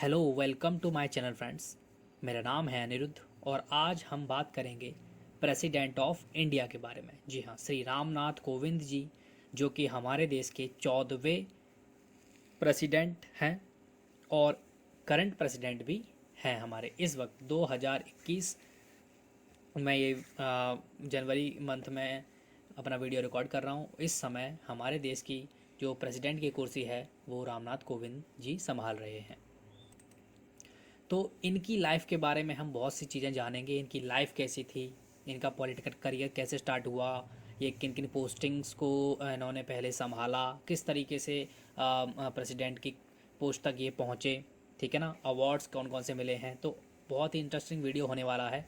Hello welcome to my channel friends. मेरा नाम है अनिरुद्ध और आज हम बात करेंगे प्रेसिडेंट ऑफ इंडिया के बारे में। जी हाँ, श्री रामनाथ कोविंद जी, जो कि हमारे देश के 14वें प्रेसिडेंट हैं और करंट प्रेसिडेंट भी हैं हमारे इस वक्त 2021 में। ये जनवरी मंथ में अपना वीडियो रिकॉर्ड कर रहा हूँ। इस समय हमारे देश की जो प्रेसिडेंट की कुर्सी है वो रामनाथ कोविंद जी संभाल रहे हैं। तो इनकी लाइफ के बारे में हम बहुत सी चीज़ें जानेंगे। इनकी लाइफ कैसी थी, इनका पॉलिटिकल करियर कैसे स्टार्ट हुआ, ये किन किन पोस्टिंग्स को इन्होंने पहले संभाला, किस तरीके से प्रेसिडेंट की पोस्ट तक ये पहुँचे, ठीक है ना, अवार्ड्स कौन कौन से मिले हैं। तो बहुत ही इंटरेस्टिंग वीडियो होने वाला है।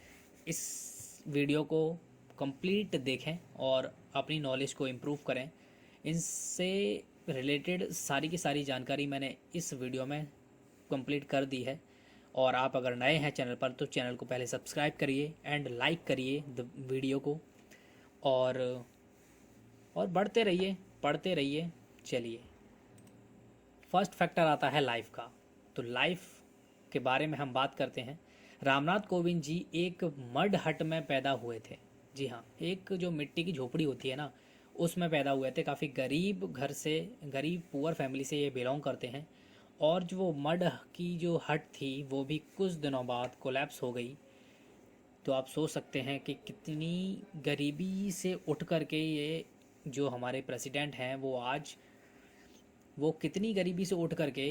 इस वीडियो को कंप्लीट देखें और अपनी नॉलेज को इम्प्रूव करें। इनसे रिलेटेड सारी की सारी जानकारी मैंने इस वीडियो में कंप्लीट कर दी है। और आप अगर नए हैं चैनल पर तो चैनल को पहले सब्सक्राइब करिए एंड लाइक करिए द वीडियो को और बढ़ते रहिए, पढ़ते रहिए। चलिए, फर्स्ट फैक्टर आता है लाइफ का। तो लाइफ के बारे में हम बात करते हैं। रामनाथ कोविंद जी एक मड हट में पैदा हुए थे। जी हाँ, एक जो मिट्टी की झोपड़ी होती है ना, उसमें पैदा हुए थे। काफ़ी गरीब घर से, गरीब पुअर फैमिली से ये बिलोंग करते हैं। और जो वो मड की जो हट थी वो भी कुछ दिनों बाद कोलैप्स हो गई। तो आप सोच सकते हैं कि कितनी गरीबी से उठ कर के ये जो हमारे प्रेसिडेंट हैं वो कितनी गरीबी से उठ कर के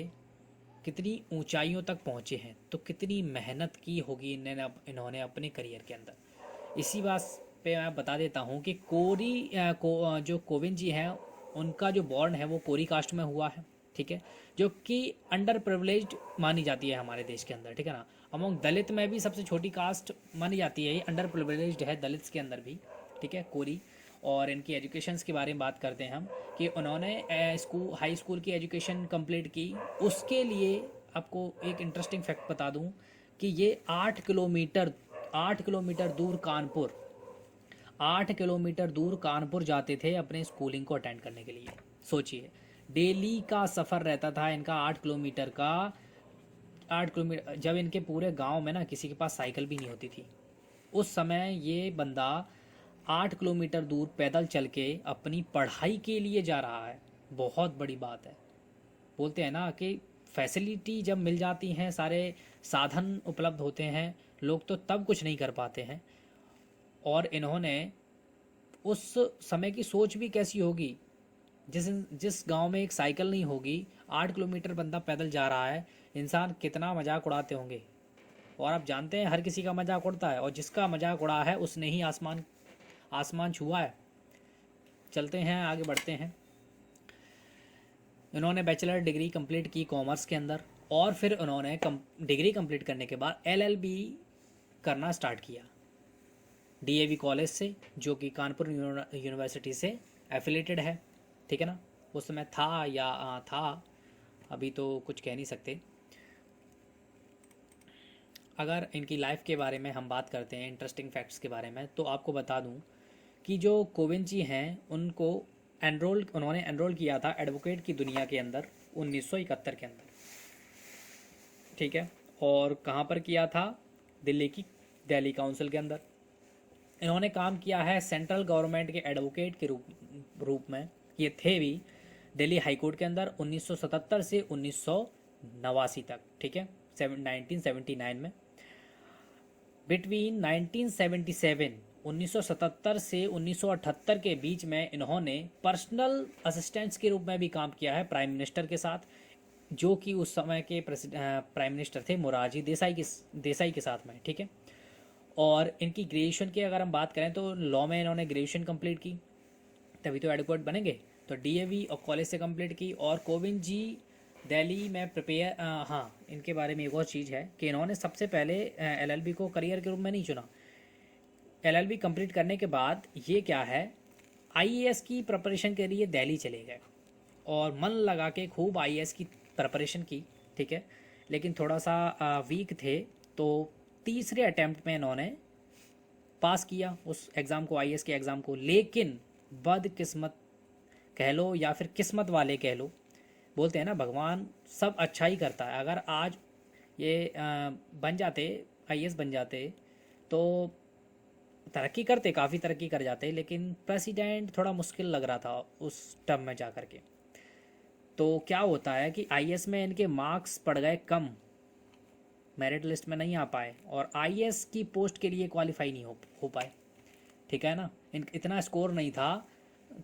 कितनी ऊंचाइयों तक पहुंचे हैं। तो कितनी मेहनत की होगी इन्होंने अपने करियर के अंदर। इसी बात पे मैं बता देता हूँ कि जो कोविंद जी हैं उनका जो बॉर्न है वो कोरी कास्ट में हुआ है, ठीक है, जो कि अंडर प्रिविलेज्ड मानी जाती है हमारे देश के अंदर, ठीक है ना। अमोंग दलित में भी सबसे छोटी कास्ट मानी जाती है, ये अंडर प्रिविलेज्ड है दलित्स के अंदर भी, ठीक है, कोरी। और इनकी एजुकेशंस के बारे में बात करते हैं हम कि उन्होंने हाई स्कूल की एजुकेशन कंप्लीट की। उसके लिए आपको एक इंटरेस्टिंग फैक्ट बता दूं कि ये 8 किलोमीटर दूर कानपुर 8 किलोमीटर दूर कानपुर जाते थे अपने स्कूलिंग को अटेंड करने के लिए। सोचिए, डेली का सफ़र रहता था इनका 8 किलोमीटर का। 8 किलोमीटर, जब इनके पूरे गांव में ना किसी के पास साइकिल भी नहीं होती थी, उस समय ये बंदा 8 किलोमीटर दूर पैदल चल के अपनी पढ़ाई के लिए जा रहा है। बहुत बड़ी बात है। बोलते हैं ना कि फैसिलिटी जब मिल जाती हैं, सारे साधन उपलब्ध होते हैं, लोग तो तब कुछ नहीं कर पाते हैं। और इन्होंने उस समय की सोच भी कैसी होगी, जिस गांव में एक साइकिल नहीं होगी, 8 किलोमीटर बंदा पैदल जा रहा है, इंसान कितना मजाक उड़ाते होंगे। और आप जानते हैं हर किसी का मजाक उड़ता है, और जिसका मजाक उड़ा है उसने ही आसमान छुआ है। चलते हैं, आगे बढ़ते हैं। इन्होंने बैचलर डिग्री कंप्लीट की कॉमर्स के अंदर, और फिर उन्होंने डिग्री कंप्लीट करने के बाद LLB करना स्टार्ट किया DAV कॉलेज से, जो कि कानपुर यूनिवर्सिटी से एफिलेटेड है, ठीक है ना। उस समय था, अभी तो कुछ कह नहीं सकते। अगर इनकी लाइफ के बारे में हम बात करते हैं, इंटरेस्टिंग फैक्ट्स के बारे में, तो आपको बता दूं कि जो कोविंद जी हैं उन्होंने एनरोल किया था एडवोकेट की दुनिया के अंदर 1971 के अंदर, ठीक है। और कहाँ पर किया था? दिल्ली काउंसिल के अंदर। इन्होंने काम किया है सेंट्रल गवर्नमेंट के एडवोकेट के रूप में। ये थे भी दिल्ली हाई कोर्ट के अंदर 1977 से 1989 तक, ठीक है, 1979 में। बिटवीन 1977 से 1978 के बीच में इन्होंने पर्सनल असिस्टेंट्स के रूप में भी काम किया है प्राइम मिनिस्टर के साथ, जो कि उस समय के प्राइम मिनिस्टर थे मोरारजी देसाई के साथ में, ठीक है। और इनकी ग्रेजुएशन की अगर हम बात करें तो लॉ में इन्होंने ग्रेजुएशन कंप्लीट की, तभी तो एडवोकेट बनेंगे। तो DAV और कॉलेज से कंप्लीट की। और कोविंद जी दिल्ली में हाँ, इनके बारे में एक और चीज़ है कि इन्होंने सबसे पहले LLB को करियर के रूप में नहीं चुना। LLB कंप्लीट करने के बाद ये क्या है, IAS की प्रिपरेशन के लिए दिल्ली चले गए और मन लगा के खूब IAS की प्रिपरेशन की, ठीक है। लेकिन थोड़ा सा वीक थे, तो तीसरे अटैम्प्ट में इन्होंने पास किया उस एग्ज़ाम को, IAS के एग्ज़ाम को। लेकिन बदकिस्मत कह लो या फिर किस्मत वाले कह लो, बोलते हैं ना भगवान सब अच्छा ही करता है। अगर आज ये बन जाते, आईएएस बन जाते तो तरक्की करते, काफ़ी तरक्की कर जाते, लेकिन प्रेसिडेंट थोड़ा मुश्किल लग रहा था उस टर्म में जा कर के। तो क्या होता है कि आईएएस में इनके मार्क्स पड़ गए कम, मेरिट लिस्ट में नहीं आ पाए और आईएएस की पोस्ट के लिए क्वालिफाई नहीं हो पाए, ठीक है ना। इतना स्कोर नहीं था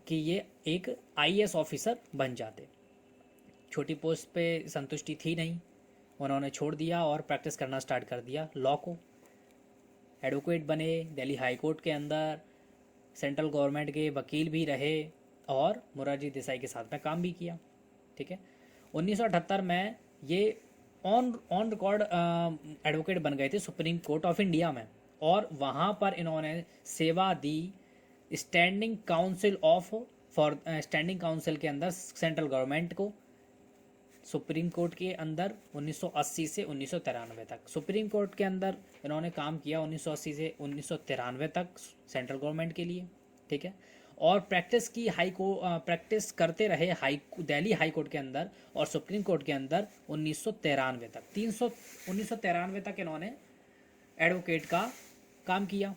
कि ये एक आईएएस ऑफिसर बन जाते। छोटी पोस्ट पे संतुष्टि थी नहीं, उन्होंने छोड़ दिया और प्रैक्टिस करना स्टार्ट कर दिया लॉ को। एडवोकेट बने, दिल्ली हाई कोर्ट के अंदर सेंट्रल गवर्नमेंट के वकील भी रहे और मोरारजी देसाई के साथ में काम भी किया, ठीक है। 1978 में ये ऑन रिकॉर्ड एडवोकेट बन गए थे सुप्रीम कोर्ट ऑफ इंडिया में, और वहाँ पर इन्होंने सेवा दी स्टैंडिंग काउंसिल स्टैंडिंग काउंसिल के अंदर सेंट्रल गवर्नमेंट को। सुप्रीम कोर्ट के अंदर 1980 से 1993 तक, सुप्रीम कोर्ट के अंदर इन्होंने काम किया 1980 से 1993 तक सेंट्रल गवर्नमेंट के लिए, ठीक है। और प्रैक्टिस की प्रैक्टिस करते रहे दिल्ली हाई कोर्ट के अंदर और सुप्रीम कोर्ट के अंदर 1993 तक, 1993 तक इन्होंने एडवोकेट का काम किया,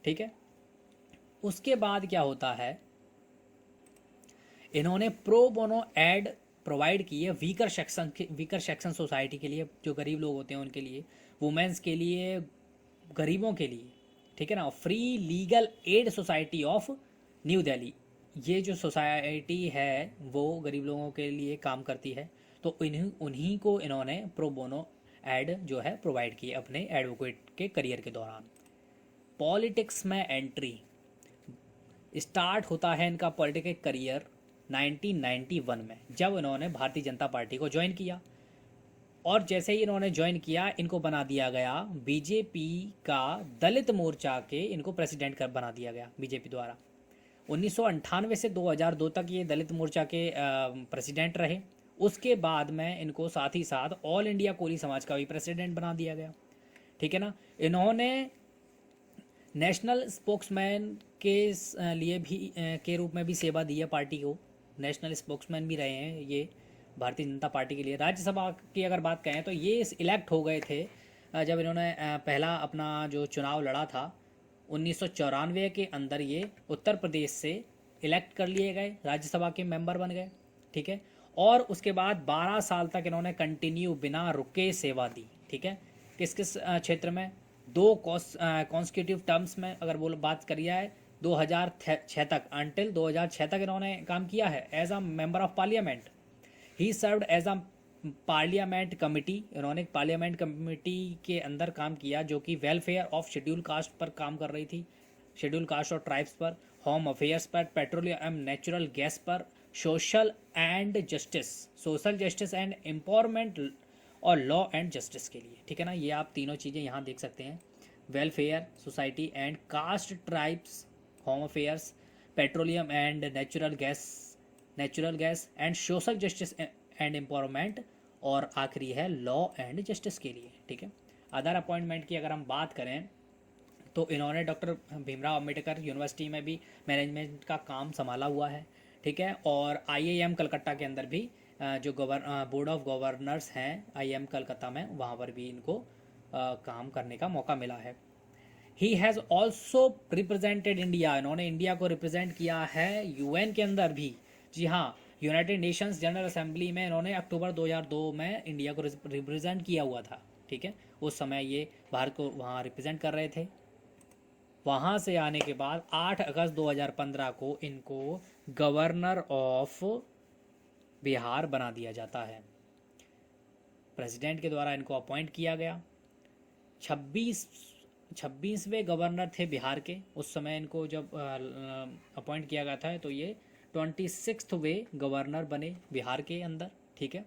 ठीक है। उसके बाद क्या होता है, इन्होंने प्रो बोनो एड प्रोवाइड किए वीकर सेक्शन सोसाइटी के लिए, जो गरीब लोग होते हैं उनके लिए, वुमेन्स के लिए, गरीबों के लिए, ठीक है ना। Free legal aid society of new Delhi, ये जो सोसाइटी है वो गरीब लोगों के लिए काम करती है, तो उन्हीं को इन्होंने प्रो बोनो एड जो है प्रोवाइड किए अपने एडवोकेट के करियर के दौरान। पॉलिटिक्स में एंट्री स्टार्ट होता है इनका पॉलिटिकल करियर 1991 में, जब इन्होंने भारतीय जनता पार्टी को ज्वाइन किया। और जैसे ही इन्होंने ज्वाइन किया, इनको बना दिया गया बीजेपी का दलित मोर्चा के, इनको प्रेसिडेंट कर बना दिया गया बीजेपी द्वारा। 1998 से 2002 तक ये दलित मोर्चा के प्रेसिडेंट रहे। उसके बाद में इनको साथ ही साथ ऑल इंडिया कोली समाज का भी प्रेसिडेंट बना दिया गया, ठीक है ना। इन्होंने नेशनल स्पोक्समैन के लिए भी के रूप में भी सेवा दी है पार्टी को, नेशनल स्पोक्समैन भी रहे हैं ये भारतीय जनता पार्टी के लिए। राज्यसभा की अगर बात करें तो ये इलेक्ट हो गए थे जब इन्होंने पहला अपना जो चुनाव लड़ा था 1994 के अंदर, ये उत्तर प्रदेश से इलेक्ट कर लिए गए, राज्यसभा के मेंबर बन गए, ठीक है। और उसके बाद 12 साल तक इन्होंने कंटिन्यू बिना रुके सेवा दी, ठीक है। किस किस क्षेत्र में, 2 कॉन्स्टिट्यूटिव टर्म्स में अगर वो बात करी जाए 2006 तक, अंटिल 2006 तक इन्होंने काम किया है as a member of parliament. He served as a parliament committee, इन्होंने एक पार्लियामेंट कमेटी के अंदर काम किया जो कि वेलफेयर ऑफ शेड्यूल कास्ट पर काम कर रही थी, शेड्यूल कास्ट और ट्राइब्स पर, होम अफेयर्स पर, पेट्रोलियम एंड नेचुरल गैस पर, सोशल जस्टिस एंड एम्पावरमेंट और लॉ एंड जस्टिस के लिए, ठीक है ना। ये आप तीनों चीज़ें यहाँ देख सकते हैं, welfare society and caste tribes, home affairs, petroleum and natural gas and social justice and empowerment, और आखिरी है लॉ एंड जस्टिस के लिए, ठीक है। अदर अपॉइंटमेंट की अगर हम बात करें तो इन्होंने डॉक्टर भीमराव अंबेडकर यूनिवर्सिटी में भी मैनेजमेंट का काम संभाला हुआ है, ठीक है। और आईआईएम कलकत्ता के अंदर भी जो बोर्ड ऑफ गवर्नर्स हैं आईआईएम कलकत्ता में, वहाँ पर भी इनको काम करने का मौका मिला है। He has also represented India, इन्होंने इंडिया को रिप्रेजेंट किया है यूएन के अंदर भी, जी हाँ, यूनाइटेड नेशंस जनरल असेंबली में इन्होंने अक्टूबर 2002 में इंडिया को रिप्रेजेंट किया हुआ था, ठीक है। उस समय ये भारत को वहाँ रिप्रेजेंट कर रहे थे। वहाँ से आने के बाद 8 अगस्त 2015 को इनको गवर्नर ऑफ बिहार बना दिया जाता है, प्रेसिडेंट के द्वारा इनको अपॉइंट किया गया। 26वें गवर्नर थे बिहार के उस समय, इनको जब अपॉइंट किया गया था तो ये 26वें गवर्नर बने बिहार के अंदर, ठीक है।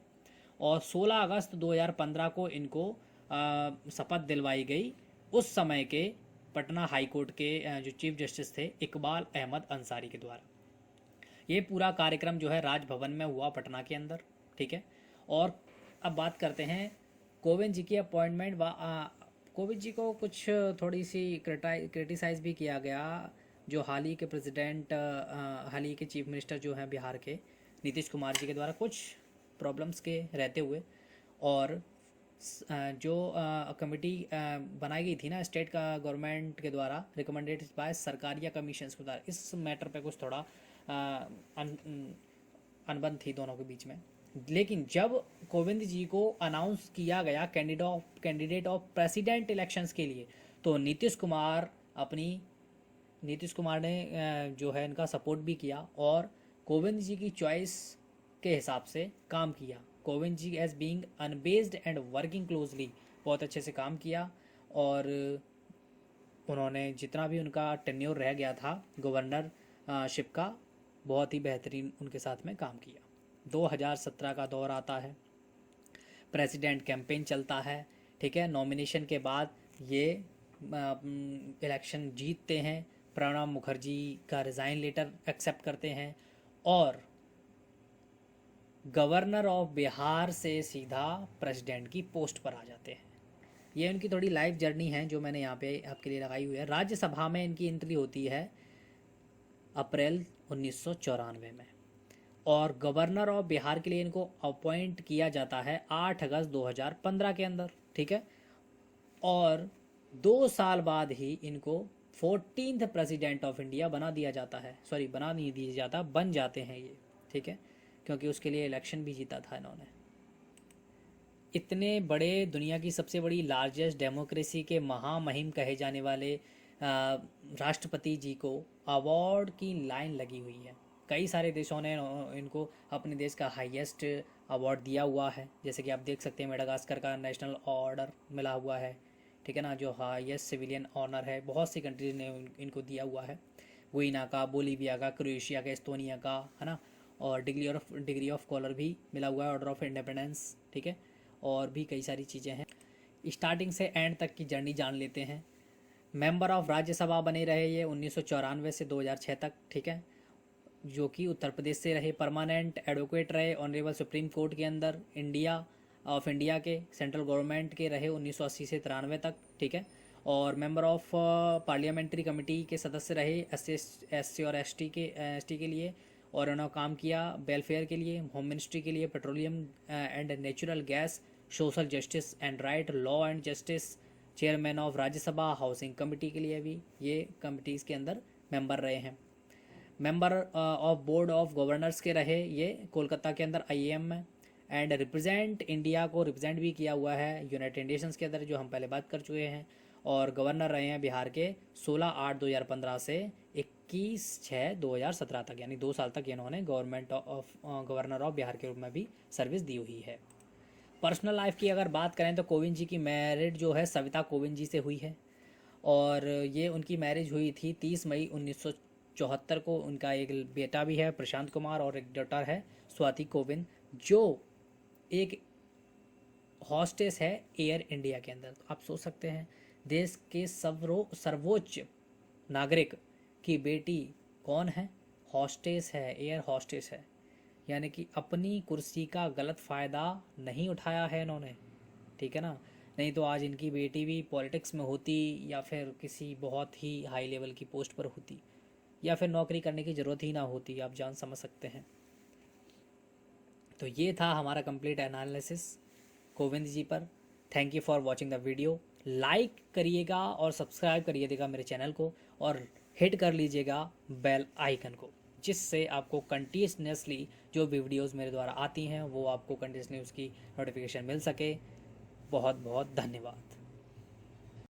और 16 अगस्त 2015 को इनको शपथ दिलवाई गई उस समय के पटना हाई कोर्ट के जो चीफ जस्टिस थे इकबाल अहमद अंसारी के द्वारा। ये पूरा कार्यक्रम जो है राजभवन में हुआ पटना के अंदर, ठीक है। और अब बात करते हैं कोविंद जी की अपॉइंटमेंट। कोविंद जी को कुछ थोड़ी सी क्रिटिसाइज़ भी किया गया, जो हाल ही के प्रेसिडेंट, हाल ही के चीफ मिनिस्टर जो हैं बिहार के नीतीश कुमार जी के द्वारा कुछ प्रॉब्लम्स के रहते हुए। और जो कमेटी बनाई गई थी ना स्टेट का गवर्नमेंट के द्वारा, रिकमेंडेड बाय सरकार या कमीशन के द्वारा, इस मैटर पे कुछ थोड़ा अनबन थी दोनों के बीच में। लेकिन जब कोविंद जी को अनाउंस किया गया कैंडिडेट ऑफ प्रेसिडेंट इलेक्शंस के लिए, तो नीतीश कुमार ने जो है इनका सपोर्ट भी किया और कोविंद जी की चॉइस के हिसाब से काम किया। Kovind ji as being unbiased and working closely बहुत अच्छे से काम किया और उन्होंने जितना भी उनका टेन्योर रह गया था गवर्नरशिप का, बहुत ही बेहतरीन उनके साथ में काम किया। 2017 का दौर आता है, प्रेसिडेंट कैंपेन चलता है, ठीक है। नॉमिनेशन के बाद ये इलेक्शन जीतते हैं, प्रणब मुखर्जी का रिज़ाइन लेटर एक्सेप्ट करते हैं और गवर्नर ऑफ बिहार से सीधा प्रेसिडेंट की पोस्ट पर आ जाते हैं। ये उनकी थोड़ी लाइफ जर्नी है जो मैंने यहाँ पे आपके लिए लगाई हुई है। राज्यसभा में इनकी एंट्री होती है अप्रैल 1994 में और गवर्नर ऑफ बिहार के लिए इनको अपॉइंट किया जाता है 8 अगस्त 2015 के अंदर, ठीक है। और 2 साल बाद ही इनको 14th प्रेसिडेंट ऑफ इंडिया बना दिया जाता है। सॉरी, बना नहीं दिया जाता, बन जाते हैं ये, ठीक है, क्योंकि उसके लिए इलेक्शन भी जीता था इन्होंने। इतने बड़े, दुनिया की सबसे बड़ी लार्जेस्ट डेमोक्रेसी के महामहिम कहे जाने वाले राष्ट्रपति जी को अवार्ड की लाइन लगी हुई है। कई सारे देशों ने इनको अपने देश का हाईएस्ट अवार्ड दिया हुआ है, जैसे कि आप देख सकते हैं मेडागास्कर का नेशनल ऑर्डर मिला हुआ है, ठीक है ना, जो हाईएस्ट सिविलियन ऑनर है। बहुत सी कंट्रीज ने इनको दिया हुआ है, गुइना का, बोलीविया का, क्रोएशिया का, एस्टोनिया का, है ना। और डिग्री ऑफ कॉलर भी मिला हुआ है, ऑर्डर ऑफ इंडिपेंडेंस, ठीक है। और भी कई सारी चीज़ें हैं। स्टार्टिंग से एंड तक की जर्नी जान लेते हैं। मेंबर ऑफ राज्यसभा बने रहे ये 1994 से 2006 तक, ठीक है, जो कि उत्तर प्रदेश से रहे। परमानेंट एडवोकेट रहे ऑनरेबल सुप्रीम कोर्ट के अंदर इंडिया के, सेंट्रल गवर्नमेंट के रहे 1980 से 93 तक, ठीक है। और मेंबर ऑफ पार्लियामेंट्री कमेटी के सदस्य रहे एससी और एसटी के लिए, और उन्होंने काम किया वेलफेयर के लिए, होम मिनिस्ट्री के लिए, petroleum and natural gas, social justice and right, law and justice, chairman of Rajya Sabha, housing committee के लिए भी ये कमिटीज़ के अंदर मेंबर रहे हैं। Member of board of governors के रहे ये कोलकाता के अंदर IAM में, एंड रिप्रेजेंट इंडिया को रिप्रेजेंट भी किया हुआ है यूनाइटेड नेशंस के अंदर, जो हम पहले बात कर चुके हैं। और गवर्नर रहे हैं बिहार के 16/8/2015 से 21/6/2017 तक, यानी 2 साल तक इन्होंने गवर्नर ऑफ बिहार के रूप में भी सर्विस दी हुई है। पर्सनल लाइफ की अगर बात करें तो कोविंद जी की मैरिड जो है सविता कोविंद जी से हुई है, और ये उनकी मैरिज हुई थी 30 मई 1974 को। उनका एक बेटा भी है प्रशांत कुमार और एक डॉटर है स्वाति कोविंद, जो एक हॉस्टेस है एयर इंडिया के अंदर। आप सोच सकते हैं देश के सर्वोच्च नागरिक की बेटी कौन है? हॉस्टेस है, एयर हॉस्टेस है। यानी कि अपनी कुर्सी का गलत फ़ायदा नहीं उठाया है इन्होंने, ठीक है ना। नहीं तो आज इनकी बेटी भी पॉलिटिक्स में होती, या फिर किसी बहुत ही हाई लेवल की पोस्ट पर होती, या फिर नौकरी करने की ज़रूरत ही ना होती। आप जान समझ सकते हैं। तो ये था हमारा कंप्लीट एनालिसिस कोविंद जी पर। Thank you for watching the video. Like करिएगा और सब्सक्राइब करिएगा मेरे चैनल को, और हिट कर लीजिएगा बेल आइकन को, जिससे आपको कंटिन्यूसली जो भी वीडियोस मेरे द्वारा आती हैं वो आपको कंटिन्यूसली उसकी नोटिफिकेशन मिल सके। बहुत बहुत धन्यवाद।